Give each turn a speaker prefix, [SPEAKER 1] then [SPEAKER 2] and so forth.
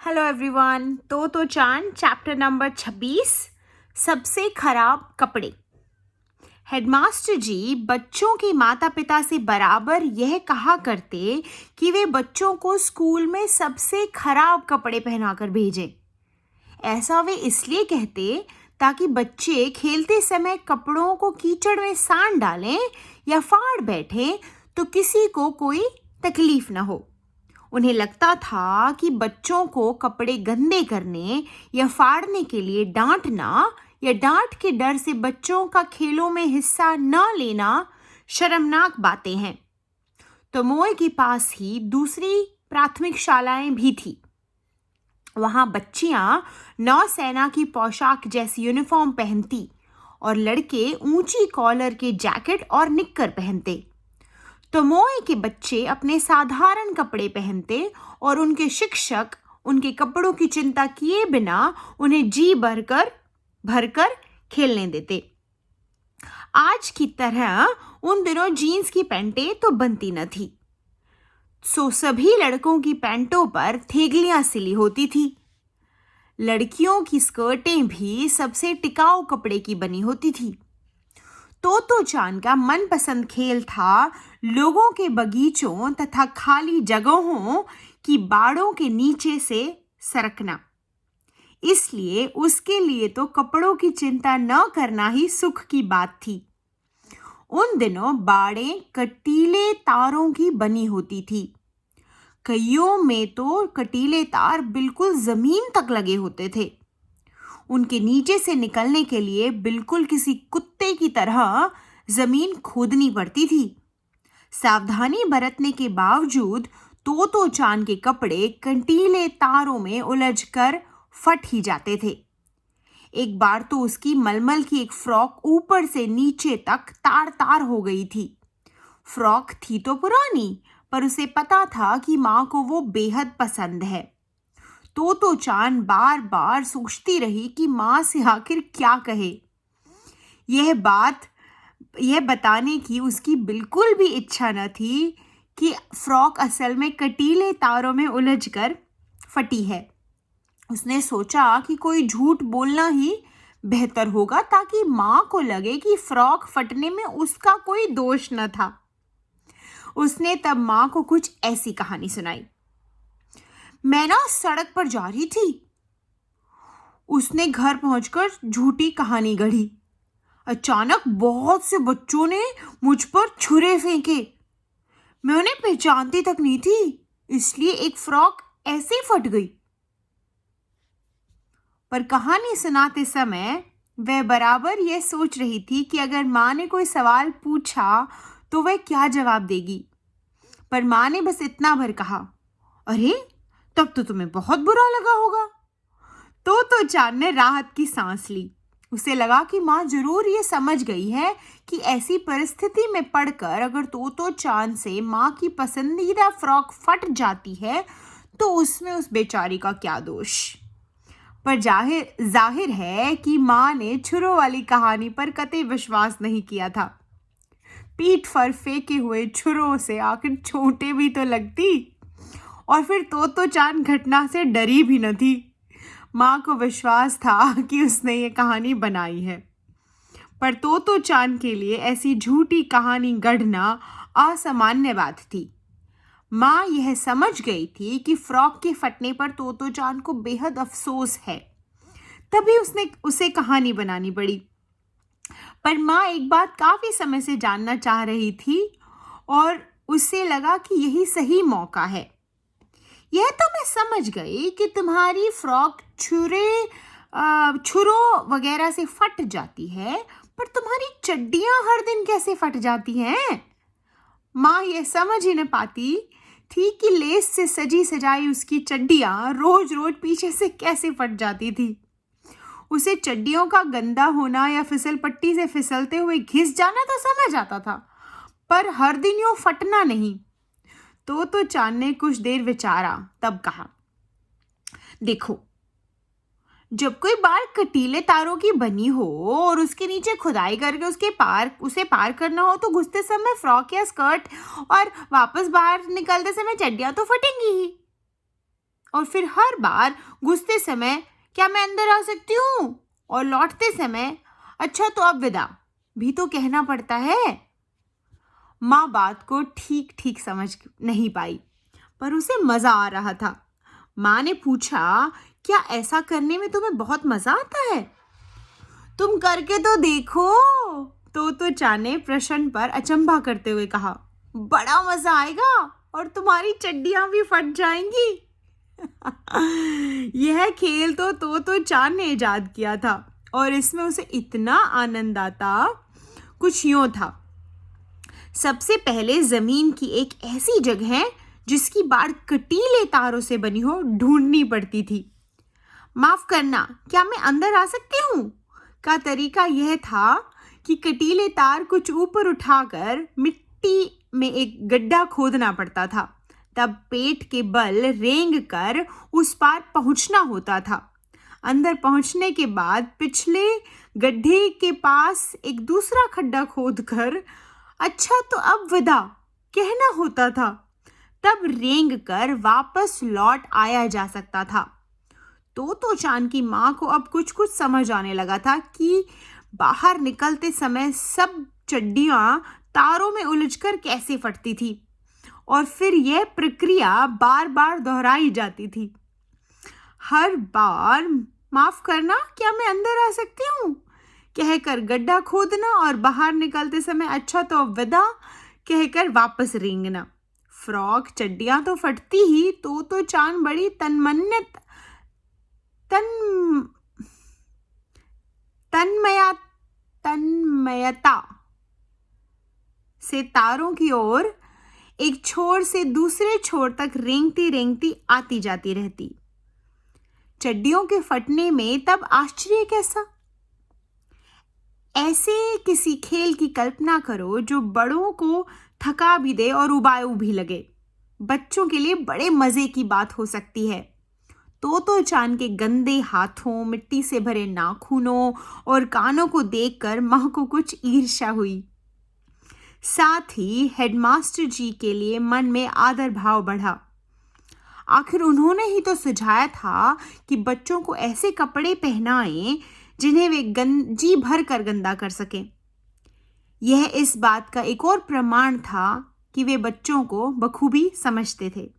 [SPEAKER 1] Hello everyone. तो चांद chapter number 26 सबसे खराब कपड़े। हेडमास्टर जी बच्चों के माता पिता से बराबर यह कहा करते कि वे बच्चों को स्कूल में सबसे खराब कपड़े पहनाकर भेजें। ऐसा वे इसलिए कहते ताकि बच्चे खेलते समय कपड़ों को कीचड़ में सान डालें या फाड़ बैठें तो किसी को कोई तकलीफ न हो। उन्हें लगता था कि बच्चों को कपड़े गंदे करने या फाड़ने के लिए डांटना या डांट के डर से बच्चों का खेलों में हिस्सा न लेना शर्मनाक बातें हैं। तमोय के पास ही दूसरी प्राथमिक शालाएं भी थी। वहां बच्चियां नौसेना की पोशाक जैसी यूनिफॉर्म पहनती और लड़के ऊंची कॉलर के जैकेट और निक्कर पहनते। तमोय के बच्चे अपने साधारण कपड़े पहनते और उनके शिक्षक उनके कपड़ों की चिंता किए बिना उन्हें जी भरकर खेलने देते। आज की तरह उन दिनों जीन्स की पैंटें तो बनती न थी, सो सभी लड़कों की पैंटों पर थेगलियां सिली होती थी। लड़कियों की स्कर्टें भी सबसे टिकाऊ कपड़े की बनी होती थी। तो चांद का मनपसंद खेल था लोगों के बगीचों तथा खाली जगहों की बाड़ों के नीचे से सरकना। इसलिए उसके लिए तो कपड़ों की चिंता न करना ही सुख की बात थी। उन दिनों बाड़ें कटीले तारों की बनी होती थी। कईयों में तो कटीले तार बिल्कुल जमीन तक लगे होते थे। उनके नीचे से निकलने के लिए बिल्कुल किसी कुत्ते की तरह जमीन खोदनी पड़ती थी। सावधानी बरतने के बावजूद तो चांद के कपड़े कंटीले तारों में उलझकर फट ही जाते थे। एक बार तो उसकी मलमल की एक फ्रॉक ऊपर से नीचे तक तार तार हो गई थी। फ्रॉक थी तो पुरानी, पर उसे पता था कि मां को वो बेहद पसंद है। तो चांद बार बार सोचती रही कि मां से आखिर क्या कहे। यह बताने की उसकी बिल्कुल भी इच्छा न थी कि फ्रॉक असल में कटीले तारों में उलझकर फटी है। उसने सोचा कि कोई झूठ बोलना ही बेहतर होगा ताकि मां को लगे कि फ्रॉक फटने में उसका कोई दोष न था। उसने तब मां को कुछ ऐसी कहानी सुनाई। मैं ना सड़क पर जा रही थी। उसने घर पहुंचकर झूठी कहानी गढ़ी। अचानक बहुत से बच्चों ने मुझ पर छुरे फेंके। मैं उन्हें पहचानती तक नहीं थी, इसलिए एक फ्रॉक ऐसे फट गई। पर कहानी सुनाते समय वह बराबर यह सोच रही थी कि अगर मां ने कोई सवाल पूछा तो वह क्या जवाब देगी। पर मां ने बस इतना भर कहा, अरे तब तो तुम्हें बहुत बुरा लगा होगा। तो चांद ने राहत की सांस ली। उसे लगा कि मां जरूर ये समझ गई है कि ऐसी परिस्थिति में पड़कर अगर तो चांद से मां की पसंदीदा फ्रॉक फट जाती है तो उसमें उस बेचारी का क्या दोष। पर जाहिर है कि मां ने छुरों वाली कहानी पर कतई विश्वास नहीं किया था। पीठ पर फेंके हुए छुरों से आखिर चोटें भी तो लगती। और फिर तो चांद घटना से डरी भी न थी। मां को विश्वास था कि उसने ये कहानी बनाई है। पर तो चांद के लिए ऐसी झूठी कहानी गढ़ना असामान्य बात थी। मां यह समझ गई थी कि फ्रॉक के फटने पर तो चांद को बेहद अफसोस है, तभी उसने उसे कहानी बनानी पड़ी। पर मां एक बात काफी समय से जानना चाह रही थी और उसे लगा कि यही सही मौका है। यह तो मैं समझ गई कि तुम्हारी फ्रॉक छुरों वगैरह से फट जाती है, पर तुम्हारी चड्डियां हर दिन कैसे फट जाती हैं? मां यह समझ ही न पाती थी कि लेस से सजी सजाई उसकी चड्डियां रोज रोज पीछे से कैसे फट जाती थी। उसे चड्डियों का गंदा होना या फिसल पट्टी से फिसलते हुए घिस जाना तो समझ आता था, पर हर दिन यूं फटना नहीं। तो चांद ने कुछ देर विचारा, तब कहा, देखो, जब कोई बार कटीले तारों की बनी हो और उसके नीचे खुदाई करके उसे पार करना हो तो घुसते समय फ्रॉक या स्कर्ट और वापस बाहर निकलते समय चड्डियां तो फटेंगी ही। और फिर हर बार घुसते समय क्या मैं अंदर आ सकती हूँ, और लौटते समय अच्छा तो अब विदा भी तो कहना पड़ता है। माँ बात को ठीक ठीक समझ नहीं पाई, पर उसे मजा आ रहा था। माँ ने पूछा, क्या ऐसा करने में तुम्हें बहुत मजा आता है? तुम करके तो देखो, तो चान ने प्रश्न पर अचंभा करते हुए कहा। बड़ा मजा आएगा और तुम्हारी चड्डियां भी फट जाएंगी। यह खेल तो चान ने इजाद किया था और इसमें उसे इतना आनंद आता, कुछ यूं था। सबसे पहले जमीन की एक ऐसी जगह जिसकी बाड़ कटीले तारों से बनी हो ढूंढनी पड़ती थी। माफ करना, क्या मैं अंदर आ सकती हूँ का तरीका यह था कि कटीले तार कुछ ऊपर उठाकर मिट्टी में एक गड्ढा खोदना पड़ता था, तब पेट के बल रेंग कर उस पार पहुंचना होता था। अंदर पहुंचने के बाद पिछले गड्ढे के पास एक दूसरा खड्डा खोदकर अच्छा तो अब विदा कहना होता था, तब रेंग कर वापस लौट आया जा सकता था। तो चान की माँ को अब कुछ कुछ समझ आने लगा था कि बाहर निकलते समय सब चड्डियां तारों में उलझकर कैसे फटती थी और फिर यह प्रक्रिया बार बार दोहराई जाती थी। हर बार माफ करना, क्या मैं अंदर आ सकती हूँ कहकर गड्ढा खोदना और बाहर निकलते समय अच्छा तो अब विदा कहकर वापस रेंगना। फ्रॉक चड्डियां तो फटती ही, तो चान बड़ी तन्मयता से तारों की ओर एक छोर से दूसरे छोर तक रेंगती रेंगती आती जाती रहती। चड्डियों के फटने में तब आश्चर्य कैसा? ऐसे किसी खेल की कल्पना करो जो बड़ों को थका भी दे और उबाऊ भी लगे। बच्चों के लिए बड़े मजे की बात हो सकती है। तो चान के गंदे हाथों, मिट्टी से भरे नाखूनों और कानों को देखकर माँ को कुछ ईर्ष्या हुई। साथ ही हेडमास्टर जी के लिए मन में आदर भाव बढ़ा। आखिर उन्होंने ही तो सुझाया था कि बच्चों को ऐसे कपड़े पहनाएं जिन्हें वे जी भर कर गंदा कर सकें। यह इस बात का एक और प्रमाण था कि वे बच्चों को बखूबी समझते थे।